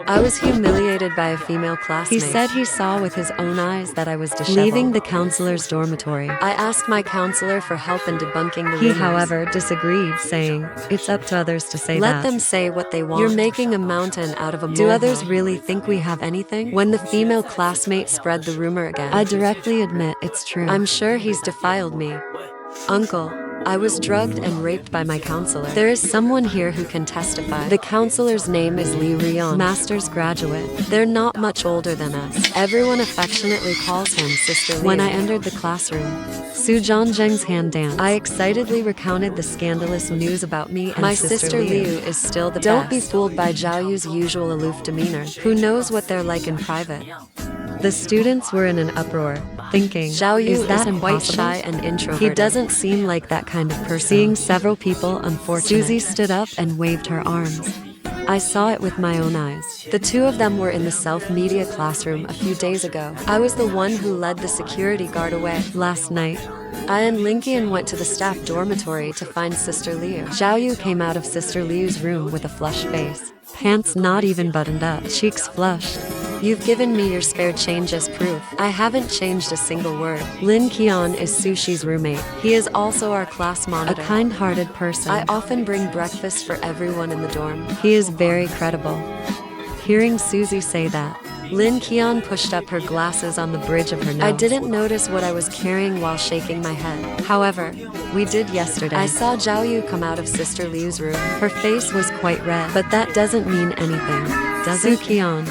I was humiliated by a female classmate. He said he saw with his own eyes that I was disheveled. Leaving the counselor's dormitory, I asked my counselor for help in debunking the rumors. He, however, disagreed, saying, "It's up to others to say that. Let them say what they want. You're making a mountain out of a molehill. Do others really think we have anything?" When the female classmate spread the rumor again, I directly admit it's true. I'm sure he's defiled me. Uncle, I was drugged and raped by my counselor. There is someone here who can testify. The counselor's name is Liu Rian, master's graduate. They're not much older than us. Everyone affectionately calls him Sister Liu. When I entered the classroom, Su Zhangzheng's hand danced. I excitedly recounted the scandalous news about me and My Sister Liu is still the best. Don't be fooled by Xiaoyu's usual aloof demeanor. Who knows what they're like in private? The students were in an uproar, thinking, Xiaoyu is that is quite impossible? shy and introverted. He doesn't seem like that kind of person. Seeing several people unfortunate, Susie stood up and waved her arms. I saw it with my own eyes. The two of them were in the self-media classroom a few days ago. I was the one who led the security guard away. Last night, I and Linkian went to the staff dormitory to find Sister Liu. Xiaoyu came out of Sister Liu's room with a flushed face. Pants not even buttoned up, cheeks flushed. You've given me your spare change as proof. I haven't changed a single word. Lin Qian is Sushi's roommate. He is also our class monitor. A kind-hearted person. I often bring breakfast for everyone in the dorm. He is very credible. Hearing Susie say that, Lin Qian pushed up her glasses on the bridge of her nose. I didn't notice what I was carrying while shaking my head. However, we did yesterday. I saw Xiaoyu come out of Sister Liu's room. Her face was quite red, but that doesn't mean anything, does it? Su Qian,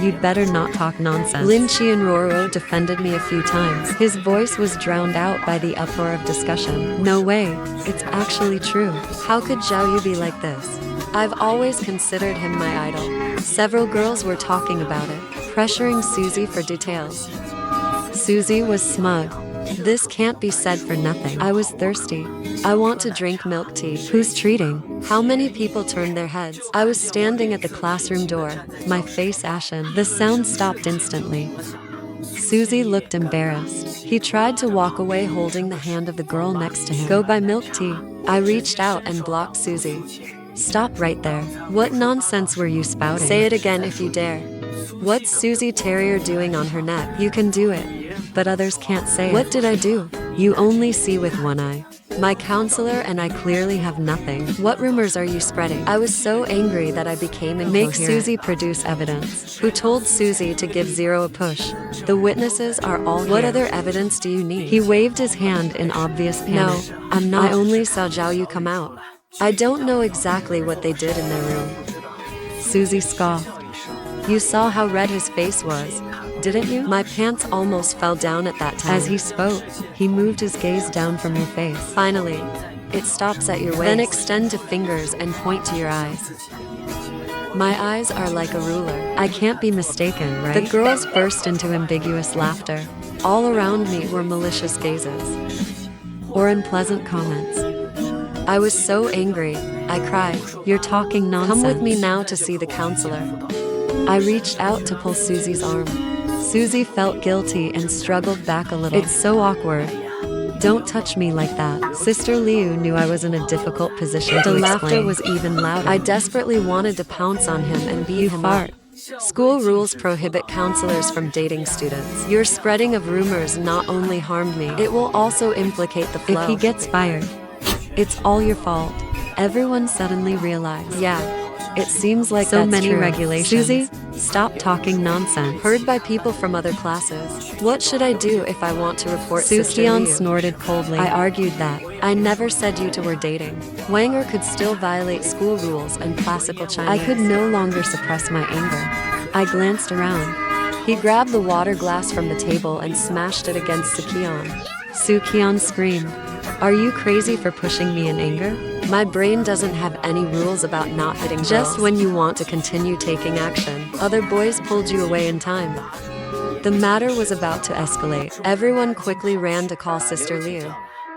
you'd better not talk nonsense. Lin Qianroro defended me a few times. His voice was drowned out by the uproar of discussion. No way, it's actually true. How could Xiaoyu be like this? I've always considered him my idol. Several girls were talking about it, pressuring Susie for details. Susie was smug. This can't be said for nothing. I was thirsty. I want to drink milk tea. Who's treating? How many people turned their heads? I was standing at the classroom door, my face ashen. The sound stopped instantly. Susie looked embarrassed. He tried to walk away holding the hand of the girl next to him. Go buy milk tea. I reached out and blocked Susie. Stop right there. What nonsense were you spouting? Say it again if you dare. What's Susie Terrier doing on her neck? You can do it, but others can't say What it. did I do? You only see with one eye. My counselor and I clearly have nothing. What rumors are you spreading? I was so angry that I became incoherent. Make Susie produce evidence. Who told Susie to give Zero a push? The witnesses are all here. What other evidence do you need? He waved his hand in obvious panic. No, I'm not. I only saw Xiaoyu come out. I don't know exactly what they did in their room. Susie scoffed. You saw how red his face was, didn't you? My pants almost fell down at that time. As he spoke, he moved his gaze down from your face. Finally, it stops at your waist. Then extend to fingers and point to your eyes. My eyes are like a ruler. I can't be mistaken, right? The girls burst into ambiguous laughter. All around me were malicious gazes or unpleasant comments. I was so angry, I cried. You're talking nonsense. Come with me now to see the counselor. I reached out to pull Susie's arm. Susie felt guilty and struggled back a little. It's so awkward. Don't touch me like that. Sister Liu knew I was in a difficult position to explain. The laughter was even louder. I desperately wanted to pounce on him and beat him up. School rules prohibit counselors from dating students. Your spreading of rumors not only harmed me, it will also implicate the flow. If he gets fired, it's all your fault. Everyone suddenly realized. Yeah. It seems like so that's many true. regulations. Susie, stop talking nonsense. Heard by people from other classes. What should I do if I want to report Sister Liu Liu? Snorted coldly. I argued that. I never said you two were dating. Wanger could still violate school rules and classical Chinese. I could no longer suppress my anger. I glanced around. He grabbed the water glass from the table and smashed it against Sukion. Sukion screamed. Are you crazy for pushing me in anger? My brain doesn't have any rules about not hitting girls. Just when you want to continue taking action, other boys pulled you away in time. The matter was about to escalate. Everyone quickly ran to call Sister Liu.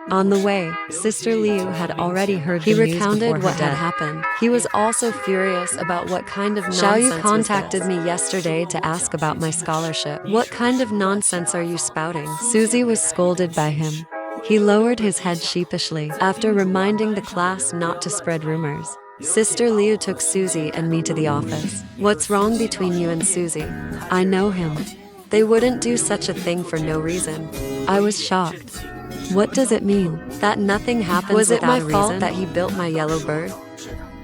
On the way, Sister Liu had already heard the news. He recounted what had happened. He was also furious about what kind of nonsense Xiaoyu contacted me yesterday to ask about my scholarship. What kind of nonsense are you spouting? Susie was scolded by him. He lowered his head sheepishly after reminding the class not to spread rumors. Sister Liu took Susie and me to the office. What's wrong between you and Susie? I know him. They wouldn't do such a thing for no reason. I was shocked. What does it mean? That nothing happens Was it without my a fault reason? That he built my yellow bird?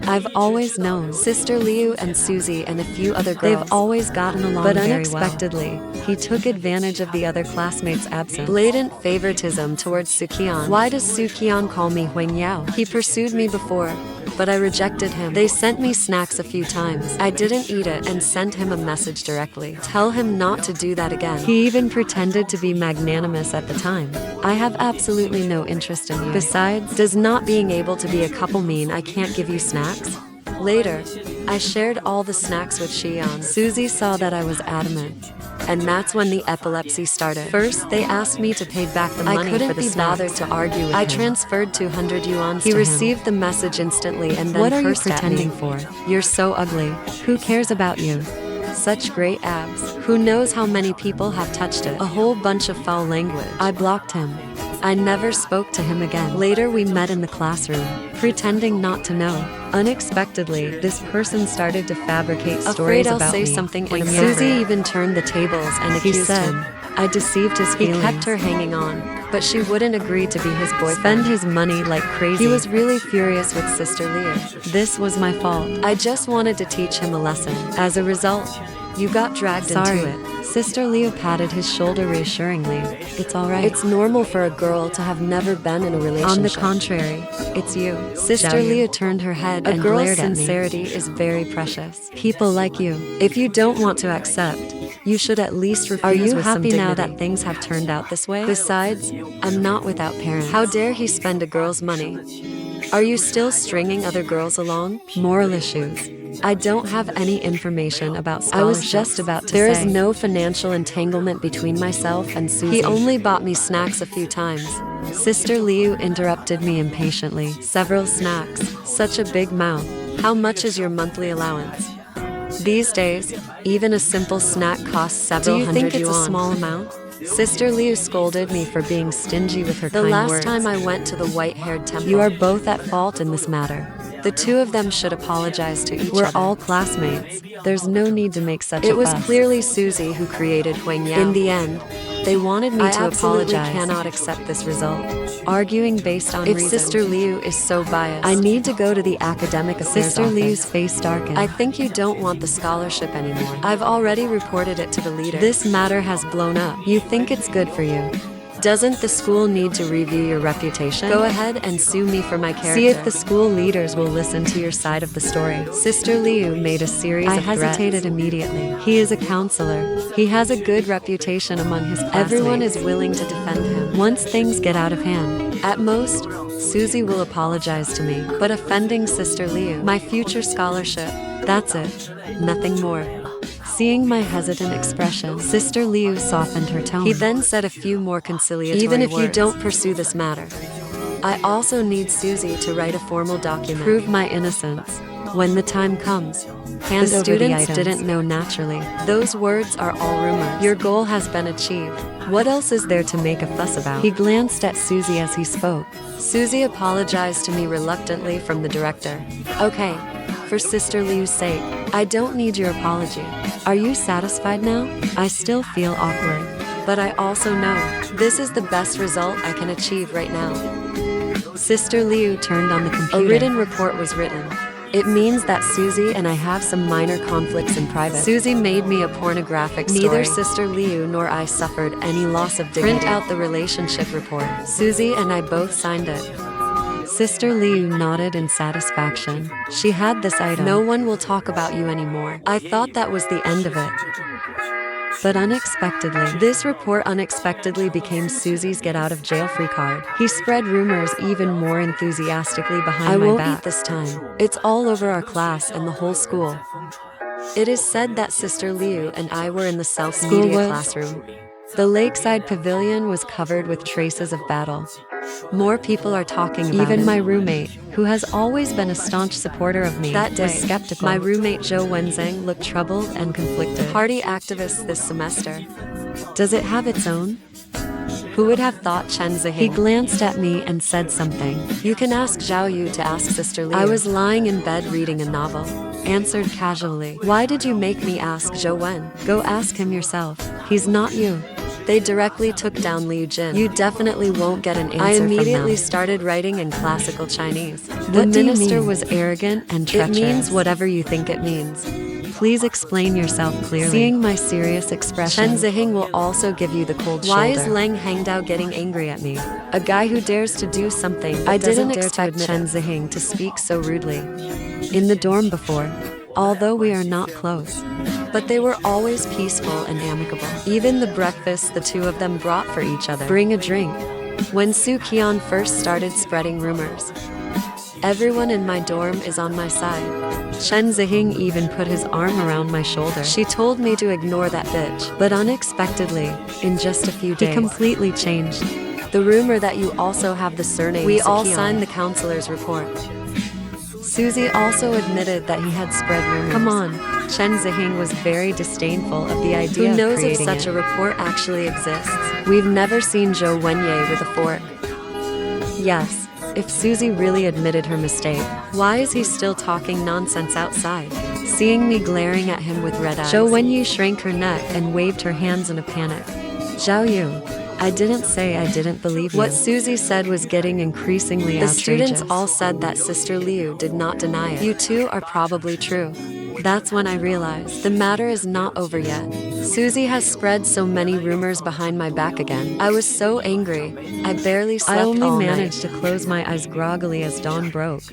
I've always known. Sister Liu and Susie and a few other girls. They've always gotten along but very unexpectedly, well. He took advantage of the other classmates' absence. Blatant favoritism towards Sukian. Why does Sukian call me Huang Yao? He pursued me before, but I rejected him. They sent me snacks a few times. I didn't eat it and sent him a message directly. Tell him not to do that again. He even pretended to be magnanimous at the time. I have absolutely no interest in you. Besides, Does not being able to be a couple mean I can't give you snacks? Later, I shared all the snacks with Xiaoyu. Susie saw that I was adamant. And that's when the epilepsy started. First, they asked me to pay back the money for the snacks. I couldn't be bothered to argue with him. I transferred 200 yuan to him. He received the message instantly and then What are you cursed at pretending me. for? You're so ugly. Who cares about you? Such great abs. Who knows how many people have touched it? A whole bunch of foul language. I blocked him. I never spoke to him again. Later we met in the classroom, pretending not to know. Unexpectedly, this person started to fabricate stories Afraid I'll about say me. something Susie Susie even turned the tables and He accused said, him. I deceived his He feelings. kept her hanging on, but she wouldn't agree to be his boyfriend. Spend his money like crazy. He was really furious with Sister Liu. This was my fault. I just wanted to teach him a lesson. As a result, you got dragged Sorry. into it. Sister Liu patted his shoulder reassuringly. It's all right. It's normal for a girl to have never been in a relationship. On the contrary, it's you. Sister Xiaoyu. Liu turned her head A and girl's glared at me. sincerity is very precious. People like you. If you don't want to accept, you should at least refuse. Are you with some happy now dignity. that things have turned out this way? Besides, I'm not without parents. How dare he spend a girl's money? Are you still stringing other girls along? Moral issues. I don't have any information about I was scholarships. just about to There say. is no financial entanglement between myself and Susie. He only bought me snacks a few times. Sister Liu interrupted me impatiently. Several snacks. Such a big mouth. How much is your monthly allowance? These days, even a simple snack costs several hundred yuan. Do you think it's a small amount? Sister Liu scolded me for being stingy with her kind words. The last time I went to the white-haired temple. You are both at fault in this matter. The two of them should apologize to each other. We're all classmates. There's no need to make such a fuss. It was clearly Susie who created Huang Yao. In the end, they wanted me to apologize. I cannot accept this result. Arguing based on If reason. Sister Liu is so biased, I need to go to the academic affairs Sister office. Liu's face darkened. I think you don't want the scholarship anymore. I've already reported it to the leader. This matter has blown up. You think it's good for you. Doesn't the school need to review your reputation? Go ahead and sue me for my character. See if the school leaders will listen to your side of the story. Sister Liu made a series of threats. I hesitated immediately. He is a counselor. He has a good reputation among his classmates. Everyone is willing to defend him. Once things get out of hand, at most, Susie will apologize to me. But offending Sister Liu, my future scholarship, that's it. Nothing more. Seeing my hesitant expression, Sister Liu softened her tone. He then said a few more conciliatory Even if words. you don't pursue this matter, I also need Susie to write a formal document. Prove my innocence. When the time comes, hand the over students the items. didn't know naturally. Those words are all rumors. Your goal has been achieved. What else is there to make a fuss about? He glanced at Susie as he spoke. Susie apologized to me reluctantly from the director. Okay, for Sister Liu's sake, I don't need your apology. Are you satisfied now? I still feel awkward. But I also know this is the best result I can achieve right now. Sister Liu turned on the computer. A written report was written. It means that Susie and I have some minor conflicts in private. Susie made me a pornographic story. Neither Sister Liu nor I suffered any loss of dignity. Print out the relationship report. Susie and I both signed it. Sister Liu nodded in satisfaction. She had this item. No one will talk about you anymore. I thought that was the end of it. But unexpectedly, this report unexpectedly became Susie's get-out-of-jail-free card. He spread rumors even more enthusiastically behind my back. I won't eat this time. It's all over our class and the whole school. It is said that Sister Liu and I were in the self-media classroom. The lakeside pavilion was covered with traces of battle. More people are talking about Even it. my roommate, who has always been a staunch supporter of me, that day, was skeptical. My roommate Zhou Wenzheng looked troubled and conflicted. Party activist this semester. Does it have its own? Who would have thought Chen Ziheng? He glanced at me and said something. You can ask Xiaoyu to ask Sister Liu. I was lying in bed reading a novel. Answered casually. Why did you make me ask Zhou Wen? Go ask him yourself. He's not you. They directly took down Liu Jin. You definitely won't get an answer I from immediately them. started writing in classical Chinese. The minister was arrogant and treacherous. It means whatever you think it means. Please explain yourself clearly. Seeing my serious expression, Chen Ziheng will also give you the cold shoulder. Why is Lang Hangdao getting angry at me? A guy who dares to do something but I didn't dare expect to Chen Ziheng to speak so rudely. In the dorm before, although we are not close. But they were always peaceful and amicable. Even the breakfast the two of them brought for each other. Bring a drink. When Su Qian first started spreading rumors, everyone in my dorm is on my side. Chen Ziheng even put his arm around my shoulder. She told me to ignore that bitch. But unexpectedly, in just a few days, he completely changed. The rumor that you also have the surname We Su all Qian. signed the counselor's report. Susie also admitted that he had spread rumors. Come on. Chen Ziheng was very disdainful of the idea Who knows of if creating such it. a report actually exists? We've never seen Zhou Wenye with a fork. Yes, if Susie really admitted her mistake, Why is he still talking nonsense outside? seeing me glaring at him with red eyes, Zhou Wenyu shrank her neck and waved her hands in a panic. Xiaoyu, I didn't say I didn't believe you. What Susie said was getting increasingly The outrageous. students all said that Sister Liu did not deny it. You two are probably true. That's when I realized The matter is not over yet. Susie has spread so many rumors behind my back again. I was so angry. I barely slept I only all managed night. to close my eyes groggily as dawn broke.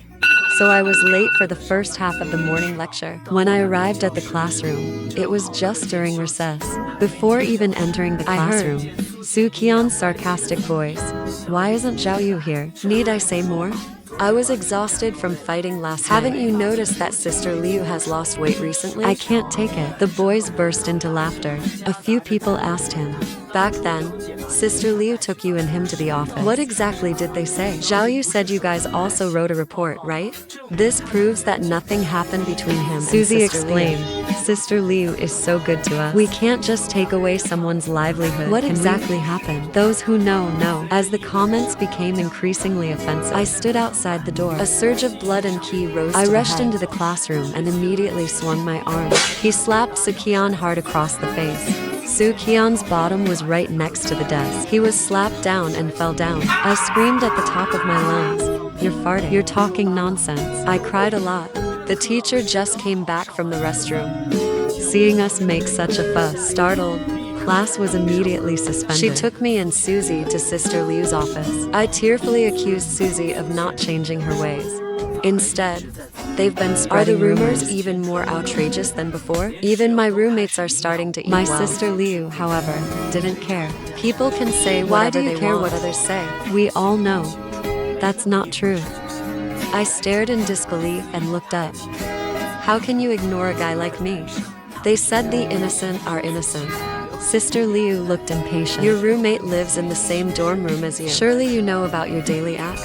So I was late for the first half of the morning lecture. When I arrived at the classroom, it was just during recess. Before even entering the I heard classroom, Su Qian's sarcastic voice. Why isn't Xiaoyu here? Need I say more? I was exhausted from fighting last night. Haven't you noticed that Sister Liu has lost weight recently? I can't take it. The boys burst into laughter. A few people asked him. Back then, Sister Liu took you and him to the office. What exactly did they say? Xiaoyu said you guys also wrote a report, right? This proves that nothing happened between him Susie and Sister Liu. explained. Sister Liu is so good to us. We can't just take away someone's livelihood. What exactly happened? Those who know, know. As the comments became increasingly offensive, I stood outside the door. A surge of blood and ki rose I to the rushed head. into the classroom and immediately swung my arm. He slapped Su Qian hard across the face. Su Qian's bottom was right next to the desk. He was slapped down and fell down. I screamed at the top of my lungs. You're farting. You're talking nonsense. I cried a lot. The teacher just came back from the restroom. Seeing us make such a fuss, startled, class was immediately suspended. She took me and Susie to Sister Liu's office. I tearfully accused Susie of not changing her ways. Instead, they've been spreading rumors even more outrageous than before. Even my roommates are starting to eat My well. sister Liu, however, didn't care. People can say Why whatever do you they care want. what others say? We all know. That's not true. I stared in disbelief and looked up. How can you ignore a guy like me? They said the innocent are innocent. Sister Liu looked impatient. Your roommate lives in the same dorm room as you. Surely you know about your daily act.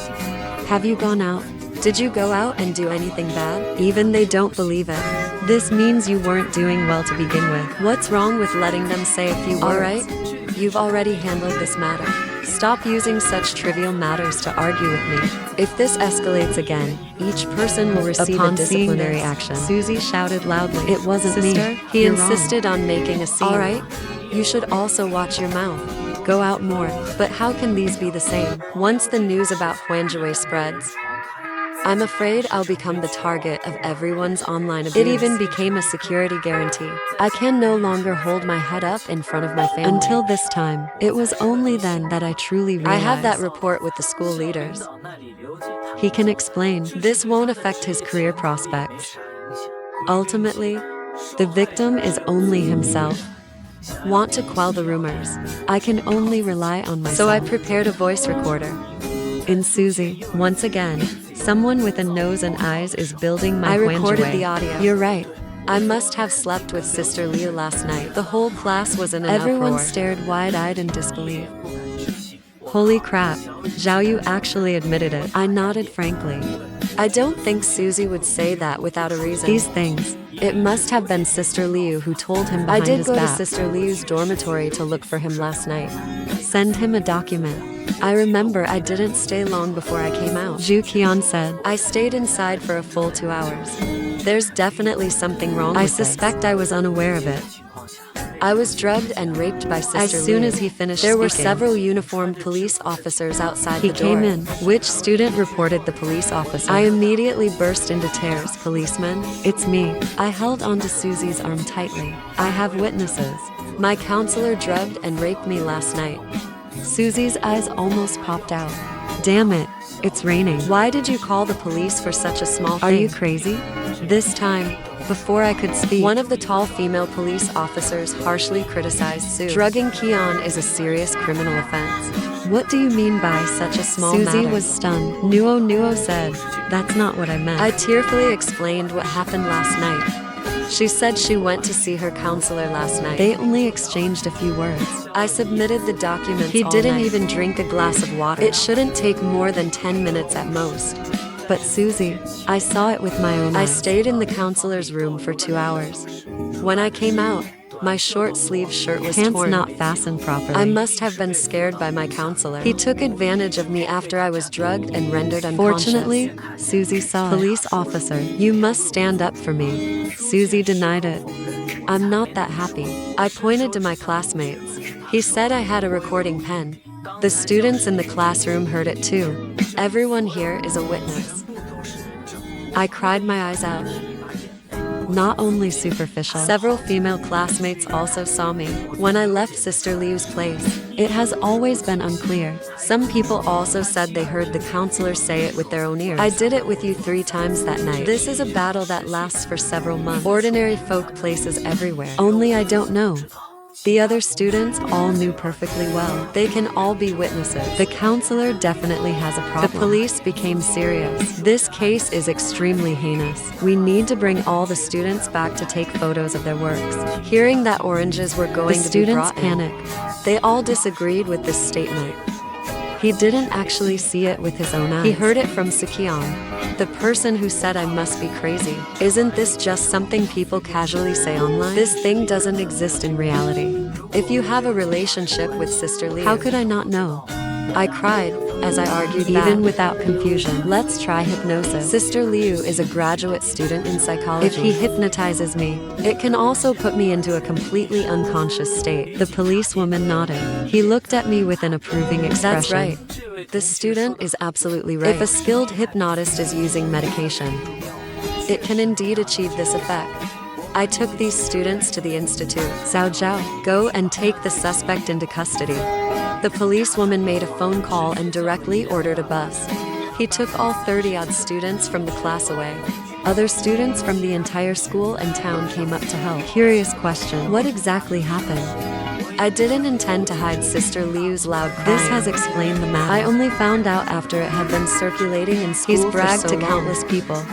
Have you gone out? Did you go out and do anything bad? Even they don't believe it. This means you weren't doing well to begin with. What's wrong with letting them say a few words? All right, you've already handled this matter. Stop using such trivial matters to argue with me. If this escalates again, each person will receive Upon a seeing disciplinary this, action. Susie shouted loudly. It wasn't Sister, me. he You're insisted on making a scene. All right, You should also watch your mouth. go out more. But how can these be the same? Once the news about Huanjue spreads, I'm afraid I'll become the target of everyone's online abuse. It even became a security guarantee. I can no longer hold my head up in front of my family. Until this time, it was only then that I truly I realized. have that report with the school leaders. He can explain. This won't affect his career prospects. Ultimately, the victim is only himself. Want to quell the rumors. I can only rely on myself. So I prepared a voice recorder. In Susie, once again, someone with a nose and eyes is building my I recorded Huanjue. the audio. You're right. I must have slept with Sister Liu last night. The whole class was in an Everyone uproar. stared wide-eyed in disbelief. Holy crap, Xiaoyu actually admitted it. I nodded frankly. I don't think Susie would say that without a reason. These things. It must have been Sister Liu who told him behind his back. I did go to Sister Liu's dormitory to look for him last night. Send him a document. I remember I didn't stay long before I came out. Zhu Qian said. I stayed inside for a full 2 hours. There's definitely something wrong with this. I suspect I was unaware of it. I was drugged and raped by Sister Liu. As soon as he finished there were speaking, several uniformed police officers outside he the door. came in. Which student reported the police officer? I immediately burst into tears. Policeman, it's me. I held onto Susie's arm tightly. I have witnesses. My counselor drugged and raped me last night. Susie's eyes almost popped out. Damn it, it's raining. Why did you call the police for such a small thing? Are you crazy? This time, before I could speak, one of the tall female police officers harshly criticized Sue. Drugging Qian is a serious criminal offense. What do you mean by such a small matter? Susie was stunned. Nuo said, that's not what I meant. I tearfully explained what happened last night. She said she went to see her counselor last night. They only exchanged a few words. I submitted the documents. He didn't night. Even drink a glass of water. It shouldn't take more than 10 minutes at most. But Susie, I saw it with my own eyes. I stayed in the counselor's room for 2 hours. When I came out, my short-sleeved shirt was Pants torn. not fastened properly. I must have been scared by my counselor. He took advantage of me after I was drugged and rendered unconscious. Fortunately, Susie saw Police officer, you must stand up for me. Susie denied it. I'm not that happy. I pointed to my classmates. He said I had a recording pen. The students in the classroom heard it too. Everyone here is a witness. I cried my eyes out. Not only superficial. Several female classmates also saw me when I left Sister Liu's place. It has always been unclear. Some people also said they heard the counselor say it with their own ears. I did it with you 3 times that night. This is a battle that lasts for several months. Ordinary folk places everywhere. Only I don't know. The other students all knew perfectly well. They can all be witnesses. The counselor definitely has a problem. The police became serious. This case is extremely heinous. We need to bring all the students back to take photos of their works. Hearing that oranges were going to be brought in, panicked. They all disagreed with this statement. He didn't actually see it with his own eyes. He heard it from Sukian, the person who said I must be crazy. Isn't this just something people casually say online? This thing doesn't exist in reality. If you have a relationship with Sister Liu, how could I not know? I cried as I argued even without confusion. Let's try hypnosis. Sister Liu is a graduate student in psychology. If he hypnotizes me, it can also put me into a completely unconscious state. The policewoman nodded. He looked at me with an approving expression. That's right. This student is absolutely right. If a skilled hypnotist is using medication, it can indeed achieve this effect. I took these students to the institute. Xiaoyu, go and take the suspect into custody. The policewoman made a phone call and directly ordered a bus. He took all 30-odd students from the class away. Other students from the entire school and town came up to help. Curious question. What exactly happened? I didn't intend to hide Sister Liu's loud crying. This has explained the matter. I only found out after it had been circulating in school. He's bragged for so to long. Countless people.